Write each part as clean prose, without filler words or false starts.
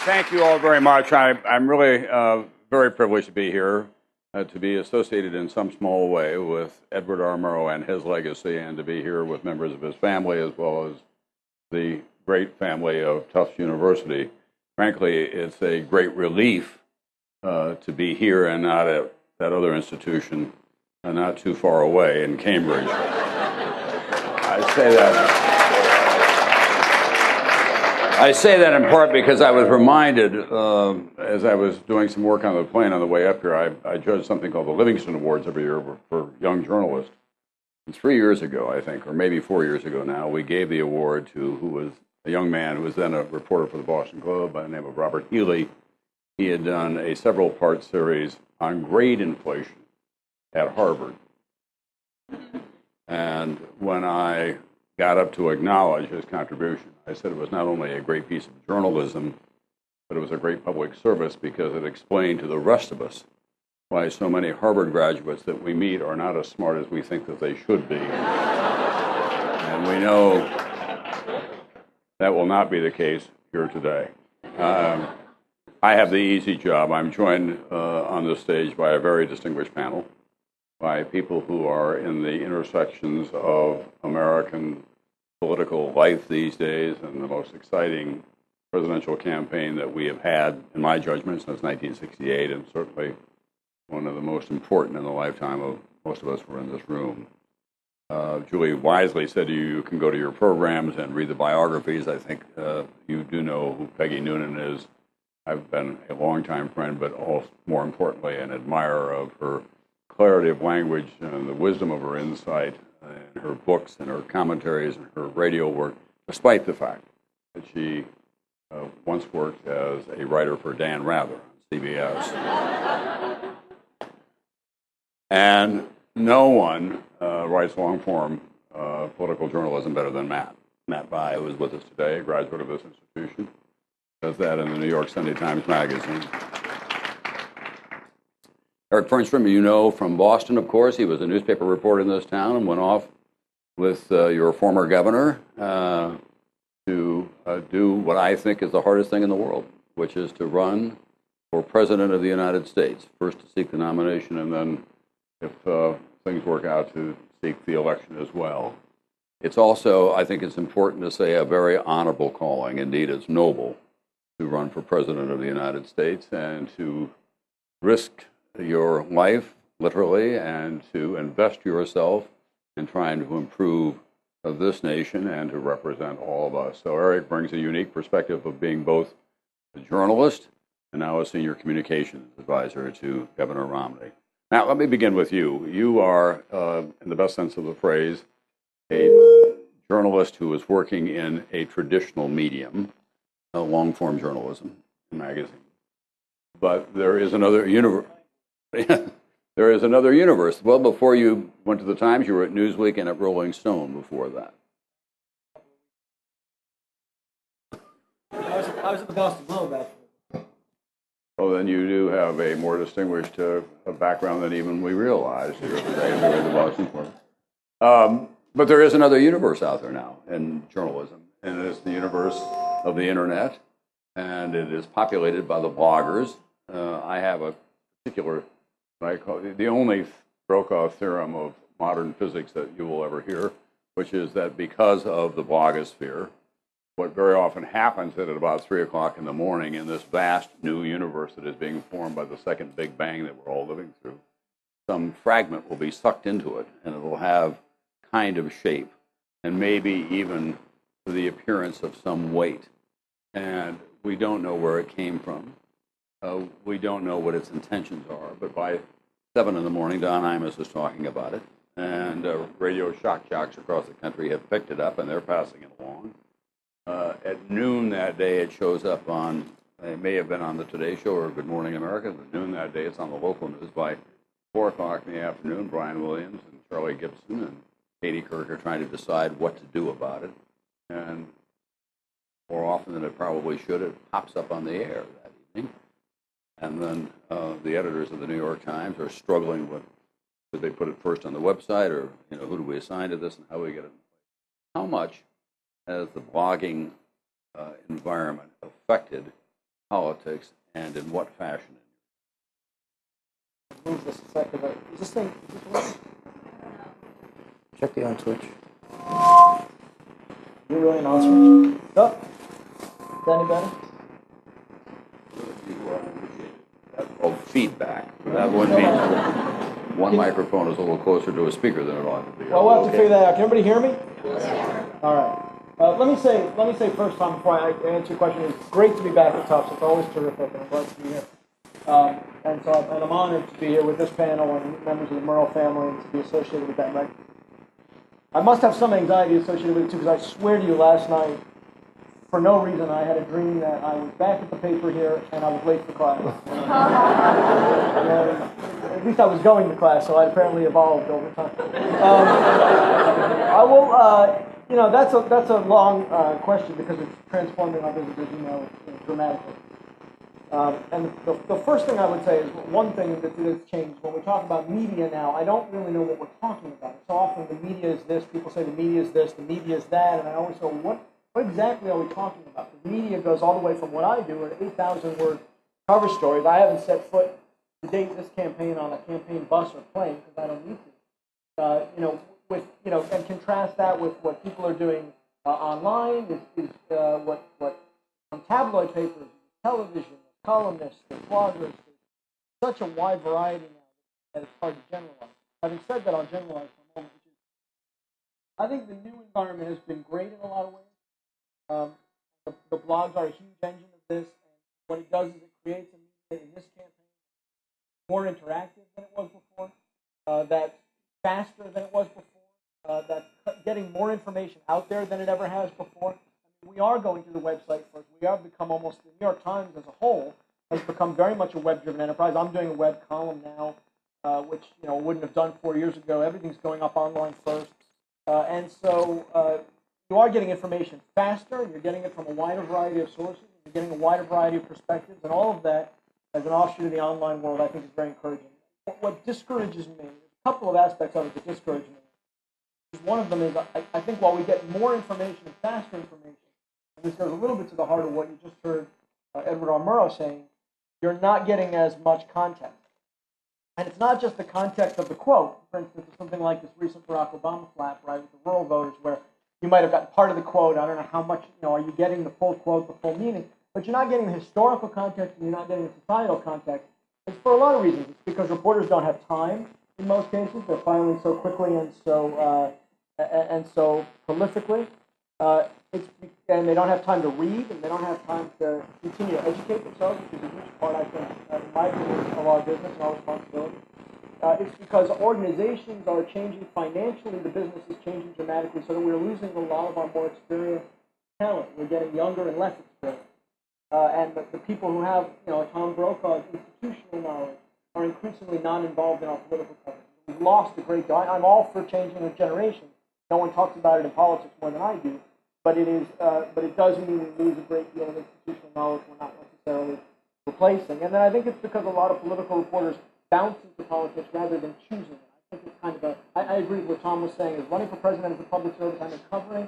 Thank you all very much. I'm really very privileged to be here, to be associated in some small way with Edward R. Murrow and his legacy, and to be here with members of his family as well as the great family of Tufts University. Frankly, it's a great relief to be here and not at that other institution not too far away in Cambridge. I say that in part because I was reminded, as I was doing some work on the plane on the way up here, I judge something called the Livingston Awards every year for young journalists. And 3 years ago, I think, or maybe 4 years ago now, we gave the award to who was a young man who was then a reporter for the Boston Globe by the name of Robert Healy. He had done a several-part series on grade inflation at Harvard. And when I got up to acknowledge his contribution, I said it was not only a great piece of journalism, but it was a great public service because it explained to the rest of us why so many Harvard graduates that we meet are not as smart as we think that they should be. And we know that will not be the case here today. I have the easy job. I'm joined on this stage by a very distinguished panel, by people who are in the intersections of American political life these days and the most exciting presidential campaign that we have had, in my judgment, since 1968, and certainly one of the most important in the lifetime of most of us who are in this room. Julie wisely said you can go to your programs and read the biographies. I think you do know who Peggy Noonan is. I've been a longtime friend, but also, more importantly, an admirer of her clarity of language and the wisdom of her insight in her books and her commentaries and her radio work, despite the fact that she once worked as a writer for Dan Rather on CBS. And no one writes long-form political journalism better than Matt. Matt Bai, who is with us today, a graduate of this institution, does that in the New York Sunday Times Magazine. Eric Fernstrom, you know from Boston, of course. He was a newspaper reporter in this town and went off with your former governor to do what I think is the hardest thing in the world, which is to run for President of the United States. First to seek the nomination, and then, if things work out, to seek the election as well. It's also, I think it's important to say, a very honorable calling. Indeed, it's noble to run for President of the United States and to risk your life, literally, and to invest yourself in trying to improve this nation and to represent all of us. So Eric brings a unique perspective of being both a journalist and now a senior communications advisor to Governor Romney. Now, let me begin with you. You are, in the best sense of the phrase, a journalist who is working in a traditional medium, long-form journalism, a magazine. But there is another universe. There is another universe. Well, before you went to the Times, you were at Newsweek and at Rolling Stone before that. I was at the Boston Globe, actually. Well, then you do have a more distinguished background than even we realized here today at the Boston Globe. But there is another universe out there now in journalism, and it is the universe of the internet, and it is populated by the bloggers. I have a particular, what I call the only Brokaw theorem of modern physics that you will ever hear, which is that because of the blogosphere, what very often happens at about 3 o'clock in the morning in this vast new universe that is being formed by the second Big Bang that we're all living through, some fragment will be sucked into it, and it will have kind of shape, and maybe even the appearance of some weight. And we don't know where it came from. We don't know what its intentions are, but by 7 in the morning, Don Imus is talking about it, and radio shock jocks across the country have picked it up, and they're passing it along. At noon that day, it shows up on, it may have been on the Today Show or Good Morning America. At noon that day, it's on the local news. By 4 o'clock in the afternoon, Brian Williams and Charlie Gibson and Katie Kirk are trying to decide what to do about it. And more often than it probably should, it pops up on the air that evening. And then the editors of the New York Times are struggling with, should they put it first on the website, or who do we assign to this and how do we get it? How much has the blogging environment affected politics, and in what fashion? Move this a second. Is this thing? Is this working? Check the on switch. You're really an on switch? Oh. Is that any better? That's called feedback. That would mean one microphone is a little closer to a speaker than it ought to be. Well, we'll have to figure that out. Can everybody hear me? Yes. All right. Let me say first, Tom, before I answer your question, it's great to be back at Tufts. It's always terrific, and I'm glad to be here. And I'm honored to be here with this panel and members of the Murrow family and to be associated with that. I must have some anxiety associated with it too, because I swear to you, last night, for no reason, I had a dream that I was back at the paper here and I was late for class. At least I was going to class, so I apparently evolved over time. I will, that's a long question because it's transforming our business, as you know, dramatically. And the first thing I would say is one thing that has changed. When we talk about media now, I don't really know what we're talking about. So often the media is this, people say the media is this, the media is that, and I always go, what exactly are we talking about? The media goes all the way from what I do, at 8,000-word cover stories. I haven't set foot to date this campaign on a campaign bus or plane because I don't need to. And contrast that with what people are doing online, what on tabloid papers, television, columnists, bloggers, such a wide variety now that it's hard to generalize. Having said that, I'll generalize for a moment. I think the new environment has been great in a lot of ways. The blogs are a huge engine of this, and what it does is it creates a media in this campaign more interactive than it was before, that's faster than it was before, that's getting more information out there than it ever has before. We are going to the website first. We have become almost, the New York Times as a whole has become very much a web-driven enterprise. I'm doing a web column now, which wouldn't have done 4 years ago. Everything's going up online first. And so you are getting information faster, and you're getting it from a wider variety of sources, and you're getting a wider variety of perspectives, and all of that, as an offshoot of the online world, I think is very encouraging. What discourages me, there's a couple of aspects of it that discourage me. One of them is I think while we get more information and faster information, and this goes a little bit to the heart of what you just heard Edward R. Murrow saying, you're not getting as much context. And it's not just the context of the quote. For instance, something like this recent Barack Obama flap, right, with the rural voters, where you might have gotten part of the quote. I don't know how much, are you getting the full quote, the full meaning? But you're not getting the historical context and you're not getting the societal context. It's for a lot of reasons. It's because reporters don't have time in most cases. They're filing so quickly and so prolifically. And they don't have time to read, and they don't have time to continue to educate themselves, which is a huge part, I think, in my opinion, of our business and our responsibility. It's because organizations are changing financially, the business is changing dramatically, so that we're losing a lot of our more experienced talent. We're getting younger and less experienced. And the people who have, Tom Brokaw's institutional knowledge are increasingly not involved in our political coverage. We've lost a great deal. I'm all for changing the generation. No one talks about it in politics more than I do. But it does mean we lose a great deal of institutional knowledge we're not necessarily replacing. And then I think it's because a lot of political reporters bounce into politics rather than choosing it. I think it's kind of I agree with what Tom was saying, is running for president as a public service. I think covering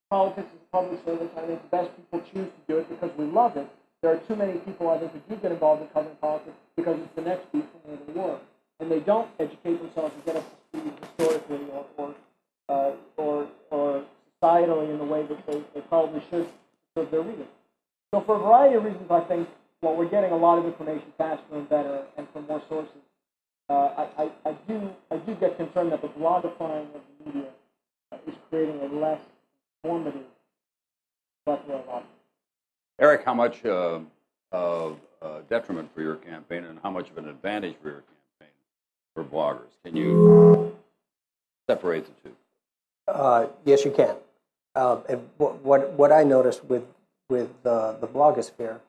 politics as a public service, I think the best people choose to do it because we love it. There are too many people, I think, who do get involved in covering politics because it's the next beat from where they were. And they don't educate themselves and get up to speed historically or societally in the way that they probably should serve their readers. So for a variety of reasons, I think while we're getting a lot of information faster and better and from more sources, I do get concerned that the blogifying of the media is creating a less informative plethora of options. Eric, how much of detriment for your campaign and how much of an advantage for your campaign for bloggers? Can you separate the two? Yes, you can. And what I noticed with the blogosphere,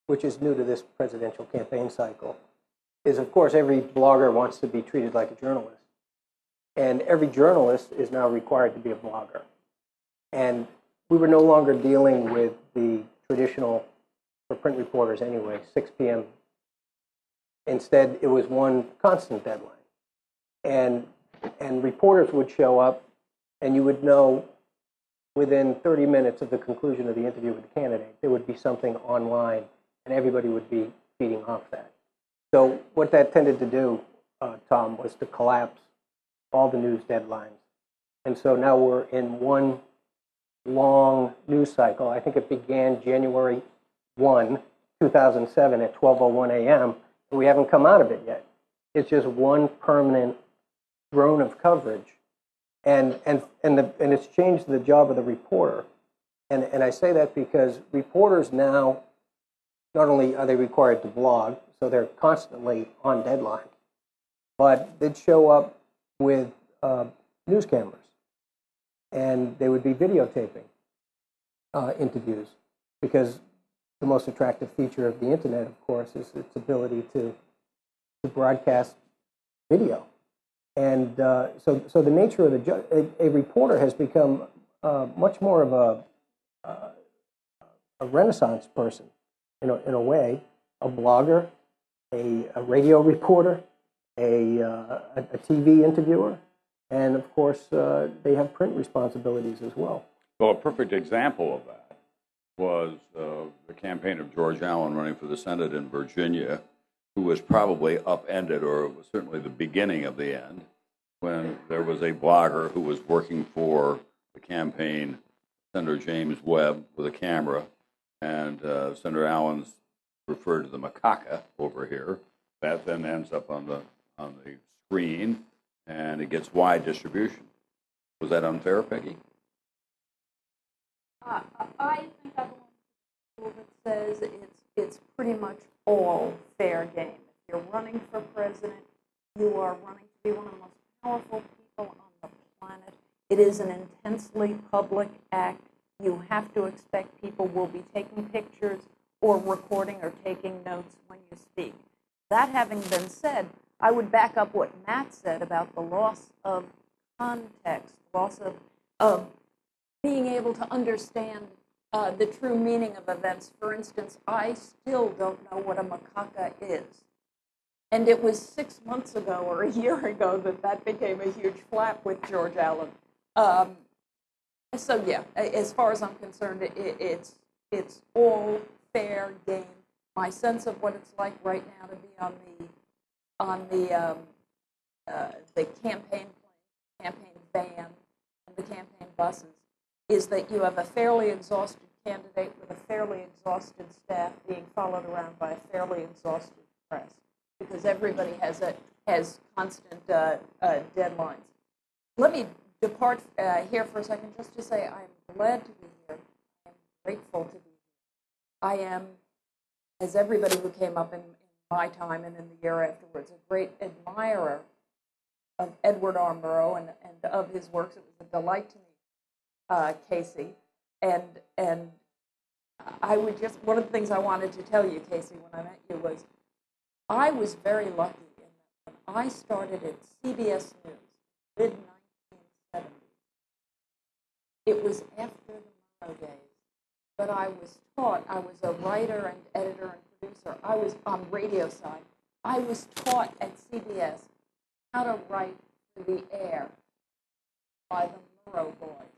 which is new to this presidential campaign cycle, is of course every blogger wants to be treated like a journalist, and every journalist is now required to be a blogger. And we were no longer dealing with the traditional, for print reporters anyway, 6 p.m. Instead, it was one constant deadline, and reporters would show up, and you would know within 30 minutes of the conclusion of the interview with the candidate, there would be something online and everybody would be feeding off that. So what that tended to do, Tom, was to collapse all the news deadlines. And so now we're in one long news cycle. I think it began January 1, 2007 at 12:01 a.m., and we haven't come out of it yet. It's just one permanent drone of coverage. And it's changed the job of the reporter. And I say that because reporters now, not only are they required to blog, so they're constantly on deadline, but they'd show up with news cameras, and they would be videotaping interviews, because the most attractive feature of the internet, of course, is its ability to broadcast video. And so the nature of the job, a reporter has become much more of a Renaissance person, in a way, a blogger, a radio reporter, a TV interviewer, and of course they have print responsibilities as well. Well, a perfect example of that was the campaign of George Allen running for the Senate in Virginia, who was probably upended, or it was certainly the beginning of the end, when there was a blogger who was working for the campaign, Senator James Webb, with a camera, and Senator Allen's referred to the macaca over here. That then ends up on the screen, and it gets wide distribution. Was that unfair, Peggy? I think I belong to the school that says it's pretty much all fair game. If you're running for president, you are running to be one of the most powerful people on the planet. It is an intensely public act. You have to expect people will be taking pictures or recording or taking notes when you speak. That having been said, I would back up what Matt said about the loss of context, loss of being able to understand the true meaning of events. For instance, I still don't know what a macaca is. And it was 6 months ago or a year ago that became a huge flap with George Allen. So yeah, as far as I'm concerned, it's all fair game. My sense of what it's like right now to be on the campaign van and the campaign buses is that you have a fairly exhausted candidate with a fairly exhausted staff being followed around by a fairly exhausted press, because everybody has constant deadlines. Let me depart here for a second just to say I'm glad to be here. I am grateful to be here. I am, as everybody who came up in my time and in the year afterwards, a great admirer of Edward R. Murrow and of his works. It was a delight to meet Casey. And I would just, one of the things I wanted to tell you, Casey, when I met you was I was very lucky in that when I started at CBS News, mid-1970s, it was after the Murrow days, but I was taught, I was a writer and editor and producer, I was on radio side, I was taught at CBS how to write for the air by the Murrow boys,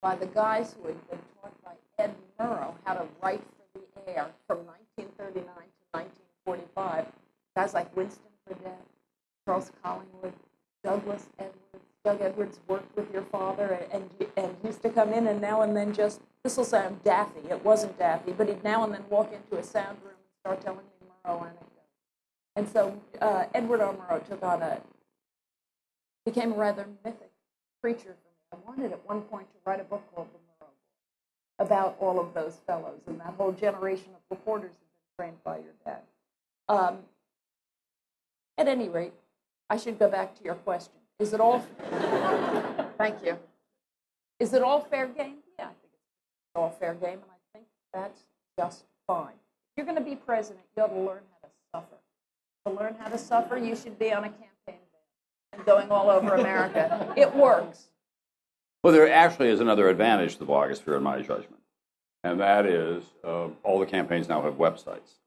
by the guys who had been taught by Ed Murrow how to write for the air from 1939 to 1945. Guys like Winston Burdett, Charles Collingwood, Douglas Edwards. Doug Edwards worked with your father and used to come in and now and then just, this will sound daffy, it wasn't daffy, but he'd now and then walk into a sound room and start telling me Murrow anecdotes. And so Edward R. Murrow became a rather mythic creature for me. I wanted at one point to write a book called The Murrow Boy about all of those fellows and that whole generation of reporters that had been trained by your dad. At any rate, I should go back to your question. Is it all? Thank you. Is it all fair game? Yeah, I think it's all fair game, and I think that's just fine. If you're going to be president, you ought to learn how to suffer. To learn how to suffer, you should be on a campaign van and going all over America. It works. Well, there actually is another advantage to the blogosphere, in my judgment, and that is all the campaigns now have websites.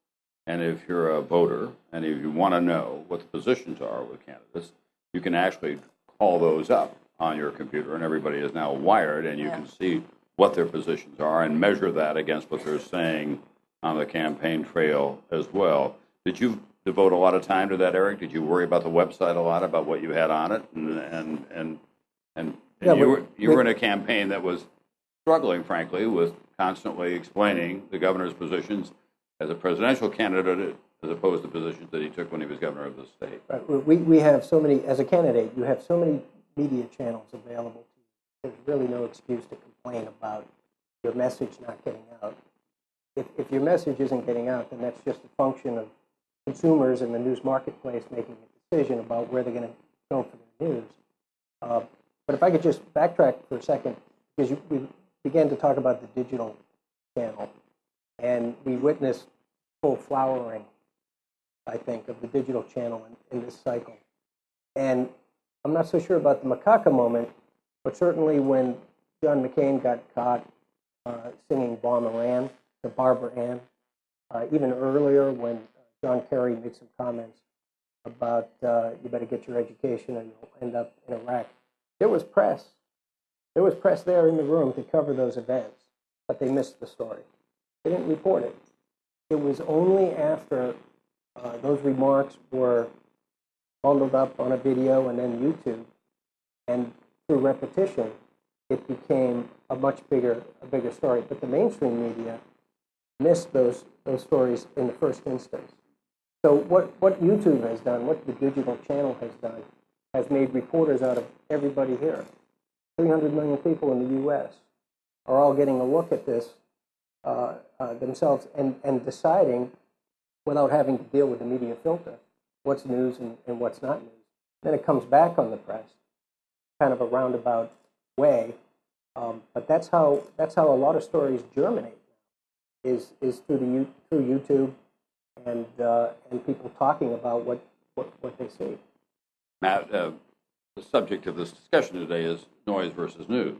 And if you're a voter and if you want to know what the positions are with candidates, you can actually call those up on your computer, and everybody is now wired, and you can see what their positions are and measure that against what they're saying on the campaign trail as well. Did you devote a lot of time to that, Eric? Did you worry about the website a lot, about what you had on it? And Yeah, you were in a campaign that was struggling, frankly, with constantly explaining the governor's positions as a presidential candidate as opposed to positions that he took when he was governor of the state. Right. We have so many, as a candidate, you have so many media channels available to you. There's really no excuse to complain about your message not getting out. If your message isn't getting out, then that's just a function of consumers in the news marketplace making a decision about where they're going to go for their news. But if I could just backtrack for a second, because we began to talk about the digital channel, and we witnessed full flowering, I think, of the digital channel in this cycle. And I'm not so sure about the macaca moment, but certainly when John McCain got caught singing Bomb Iran to Barbara Ann, even earlier when John Kerry made some comments about you better get your education or you'll end up in Iraq. There was press. There was press there in the room to cover those events, but they missed the story. They didn't report it. It was only after those remarks were bundled up on a video and then YouTube, and through repetition, it became a bigger story. But the mainstream media missed those stories in the first instance. So what YouTube has done, what the digital channel has done, has made reporters out of everybody here. 300 million people in the U.S. are all getting a look at this themselves and deciding, without having to deal with the media filter, what's news and what's not news. Then it comes back on the press, kind of a roundabout way. But that's how a lot of stories germinate, is through YouTube and people talking about what they see. Matt, the subject of this discussion today is noise versus news.